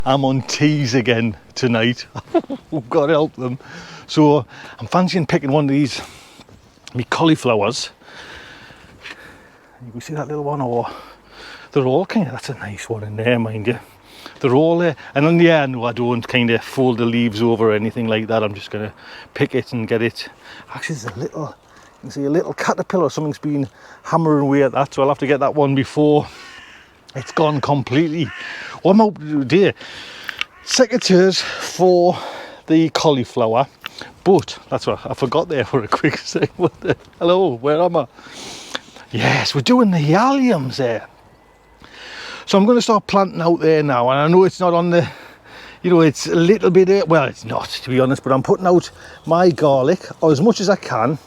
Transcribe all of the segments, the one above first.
I'm on teas again tonight. We've got to help them. So I'm fancying picking one of these, me cauliflowers. You can see that little one, or they're all kind of, that's a nice one in there, mind you. They're all there. And on the end, I don't kind of fold the leaves over or anything like that. I'm just going to pick it and get it. Actually, there's a little, you can see a little caterpillar, something's been hammering away at that. So I'll have to get that one before it's gone completely. What I'm hoping to do today, secateurs for the cauliflower, but that's what I forgot there for a quick second. Hello, where am I? Yes, we're doing the alliums there. So I'm going to start planting out there now, and I know it's not on the, you know, it's a little bit, well, it's not, to be honest, but I'm putting out my garlic, or as much as I can,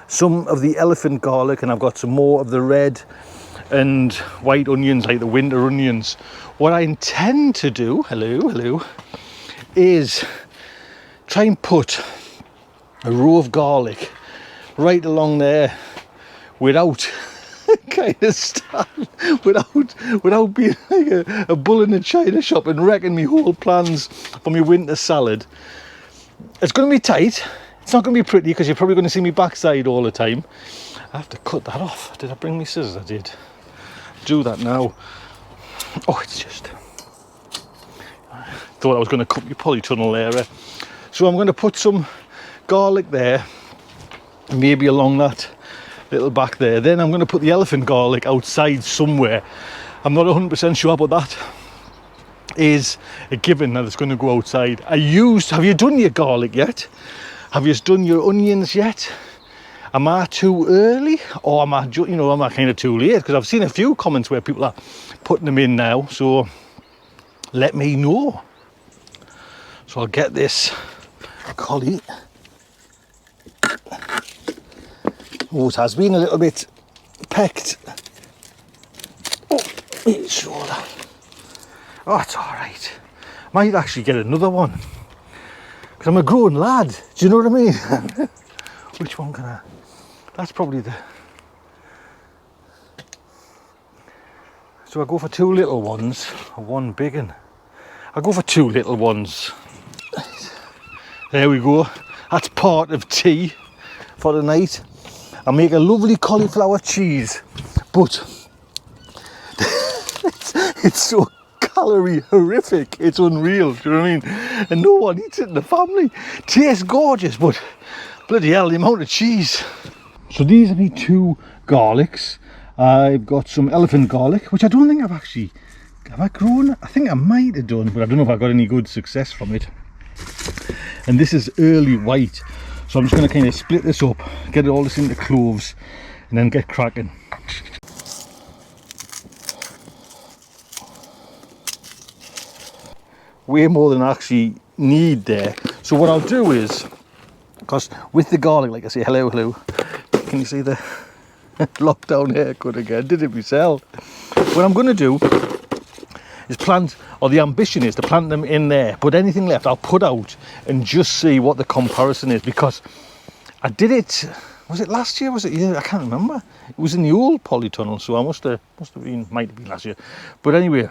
some of the elephant garlic, and I've got some more of the red and white onions, like the winter onions. What I intend to do, hello, is try and put a row of garlic right along there without kind of stand, without being like a bull in a china shop and wrecking me whole plans for my winter salad. It's going to be tight. It's not going to be pretty because you're probably going to see me backside all the time. I have to cut that off. Did I bring my scissors? I did. Do that now. Oh, it's just, thought I was going to cut my polytunnel area. So I'm going to put some garlic there, maybe along that little back there. Then I'm going to put the elephant garlic outside somewhere. I'm not 100% sure, but that is a given that it's going to go outside. Have you done your garlic yet? Have you done your onions yet? Am I too early, or am I kind of too late? Because I've seen a few comments where people are putting them in now, so let me know. So I'll get this collie. Oh, it has been a little bit pecked. Oh, it's shoulder. Oh, it's all right. Might actually get another one, because I'm a grown lad. Do you know what I mean? Which one can I? That's probably the. So I go for two little ones or one big one. I go for two little ones. There we go. That's part of tea for the night. I make a lovely cauliflower cheese, but it's so calorie horrific. It's unreal. Do you know what I mean? And no one eats it in the family. Tastes gorgeous, but bloody hell, the amount of cheese. So these are the two garlics. I've got some elephant garlic, which I don't think I've actually, have I grown? I think I might have done, but I don't know if I got any good success from it. And this is early white. So I'm just going to kind of split this up, get all this into cloves, and then get cracking. Way more than I actually need there. So what I'll do is, because with the garlic, like I say, hello, can you see the lockdown haircut again? Did it myself. What I'm going to do is plant, or the ambition is to plant them in there, but anything left I'll put out and just see what the comparison is, because I did it, was it last year, was it, yeah, I can't remember. It was in the old polytunnel, so I must have been, might have been last year. But anyway,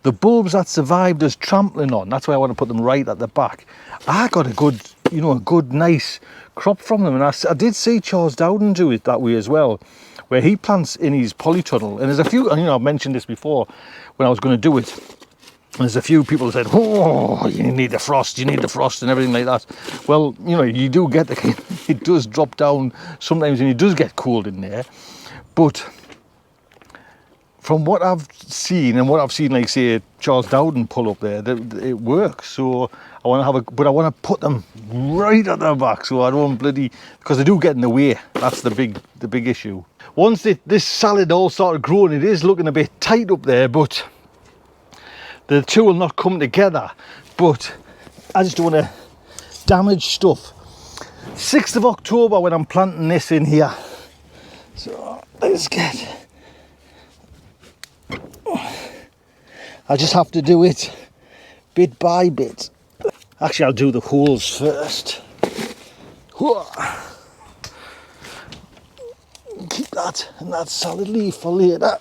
the bulbs that survived us trampling on, that's why I want to put them right at the back. I got a good, a good nice crop from them, and I did see Charles Dowden do it that way as well, where he plants in his polytunnel. And there's a few, I've mentioned this before when I was going to do it. And there's a few people that said, oh, you need the frost and everything like that. Well, you do get it does drop down sometimes, and it does get cold in there. But from what I've seen, like say Charles Dowden pull up there, it works. So I want to put them right at the back, so I don't because they do get in the way. That's the big issue. Once this salad all started growing, it is looking a bit tight up there, but the two will not come together. But I just don't want to damage stuff. 6th of October when I'm planting this in here. So let's get. I just have to do it bit by bit. Actually, I'll do the holes first. Keep that and that solid leaf for later.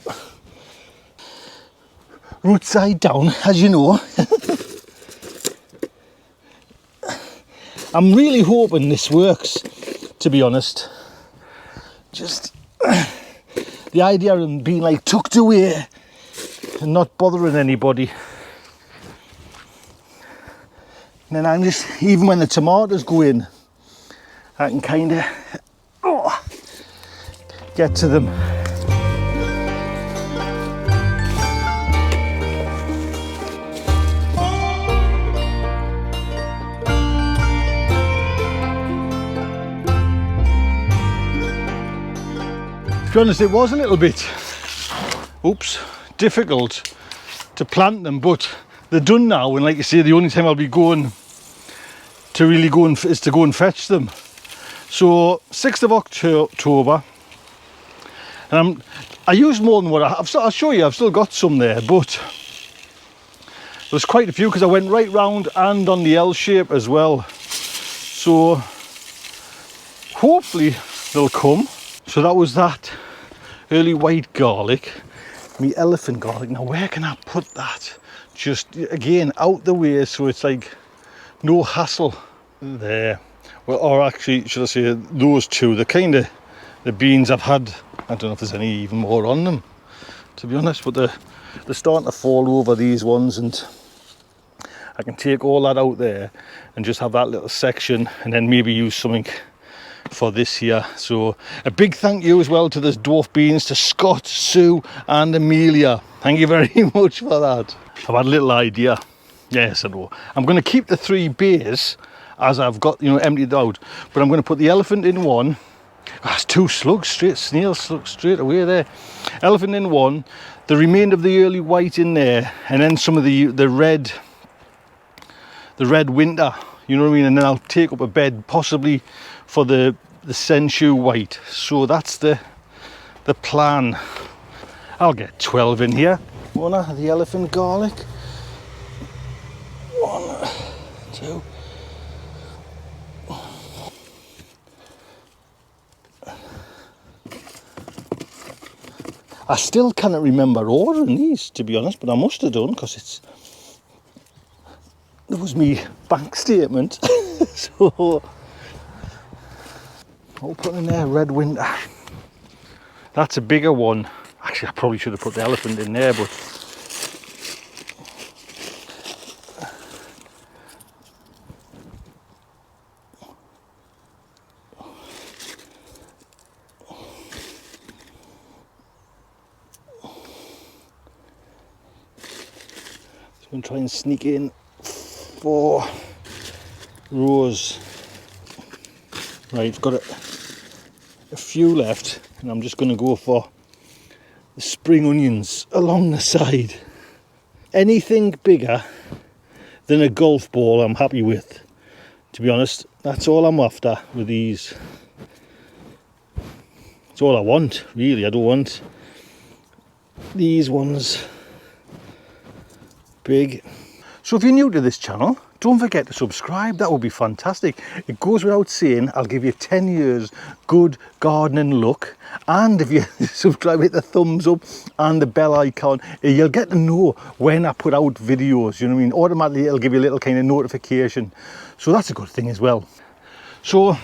root side down, as you know. I'm really hoping this works, to be honest. Just the idea of them being like tucked away and not bothering anybody. And then I'm just, even when the tomatoes go in, I can kind of get to them. To be honest, it was a little bit, difficult to plant them, but they're done now. And like you say, the only time I'll be going to really go and is to go and fetch them. So 6th of October, and I used more than what I'll show you. I've still got some there, but there's quite a few because I went right round and on the L shape as well. So hopefully they'll come. So that was that early white garlic, me elephant garlic. Now where can I put that? Just again out the way, so it's like no hassle. There. Well, or actually should I say those two, the kind of the beans I've had, I don't know if there's any even more on them, to be honest, but they're starting to fall over, these ones, and I can take all that out there and just have that little section and then maybe use something for this here. So a big thank you as well to the dwarf beans, to Scott, Sue and Amelia. Thank you very much for that. I've had a little idea. Yes, I know. I'm going to keep the 3 bays as I've got, emptied out, but I'm going to put the elephant in one. That's 2 slugs, snail slugs straight away there. Elephant in one, the remainder of the early white in there, and then some of the red winter, you know what I mean, and then I'll take up a bed possibly for the Senshu white. So that's the plan. I'll get 12 in here. One of the elephant garlic. 1, 2. I still cannot remember ordering these, to be honest, but I must have done, because it was me bank statement. So I'll put in there red winter. That's a bigger one. Actually, I probably should have put the elephant in there, but so I'm going to try and sneak in 4 rows. Right, I've got a few left, and I'm just going to go for the spring onions along the side. Anything bigger than a golf ball I'm happy with, to be honest. That's all I'm after with these. That's all I want, really. I don't want these ones big. So if you're new to this channel, don't forget to subscribe. That would be fantastic. It goes without saying, I'll give you 10 years good gardening luck. And if you subscribe, hit the thumbs up and the bell icon, you'll get to know when I put out videos, you know what I mean? Automatically it'll give you a little kind of notification. So that's a good thing as well. So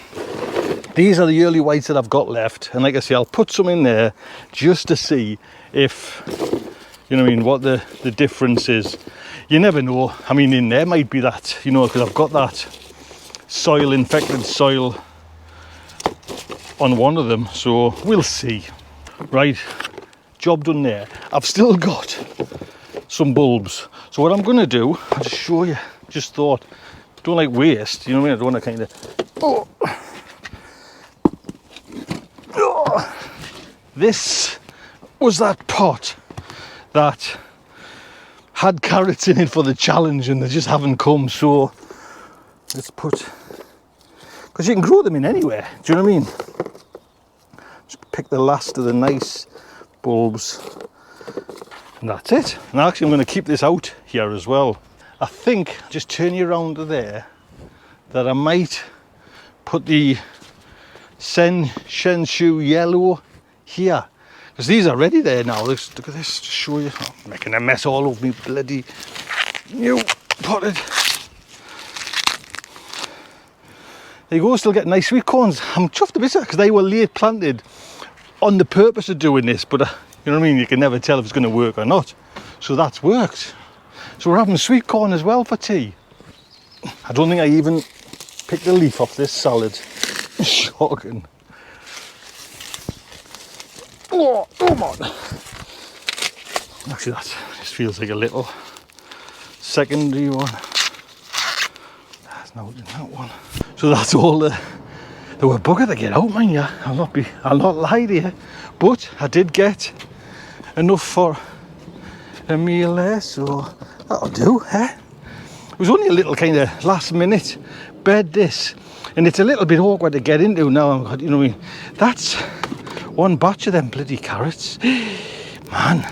these are the early whites that I've got left. And like I say, I'll put some in there just to see if, you know what I mean, what the difference is. You never know. I mean, in there might be that, you know, because I've got that soil, infected soil on one of them, so we'll see. Right, job done there. I've still got some bulbs, so what I'm going to do, I'll just show you, just thought, don't like waste, you know what I mean? I don't want to kind of this was that pot that had carrots in it for the challenge, and they just haven't come. So let's put, because you can grow them in anywhere, do you know what I mean? Just pick the last of the nice bulbs, and that's it. And actually I'm going to keep this out here as well. I think, just turn you around to there, that I might put the Shenshu yellow here, Because these are ready there now. Look at this, to show you. I'm making a mess all over me bloody new potted. There you go, still getting nice sweet corns. I'm chuffed a bit because they were late planted on the purpose of doing this, but you know what I mean, you can never tell if it's going to work or not. So that's worked. So we're having sweet corn as well for tea. I don't think I even picked a leaf off this salad. Shocking. Oh, come on. Actually, that just feels like a little secondary one. There's no in that one. So that's all the were bugger to get out, man. Yeah, I'll not lie to you, but I did get enough for a meal there, so that'll do, eh? It was only a little kind of last minute bed this, and it's a little bit awkward to get into now. You know what I mean? That's one batch of them bloody carrots, man.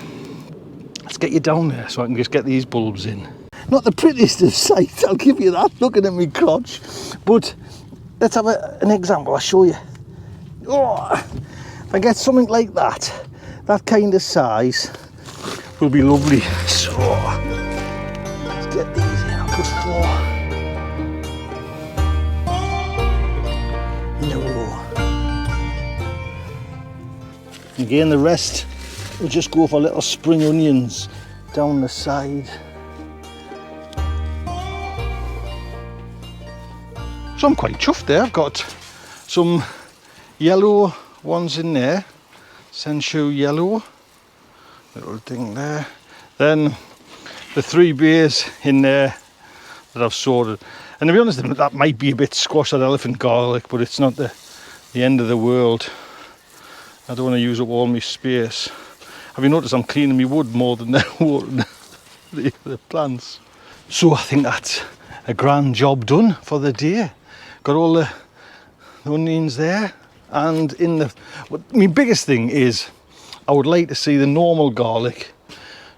Let's get you down there so I can just get these bulbs in. Not the prettiest of sights, I'll give you that, looking at me crotch, but let's have an example. I'll show you. Oh, if I get something like that kind of size, will be lovely. So let's get these in. I'll put 4 in a row. Again, the rest we'll just go for little spring onions down the side. So I'm quite chuffed there. I've got some yellow ones in there, Senshu yellow, little thing there. Then the 3 bays in there that I've sorted. And to be honest, that might be a bit squash, that elephant garlic, but it's not the end of the world. I don't want to use up all my space. Have you noticed I'm cleaning my wood more than watering the plants? So I think that's a grand job done for the day. Got all the onions there, and my biggest thing is I would like to see the normal garlic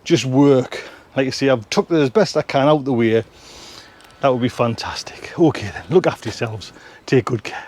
just work. Like you see, I've took it as best I can out the way. That would be fantastic. Okay then, look after yourselves, take good care.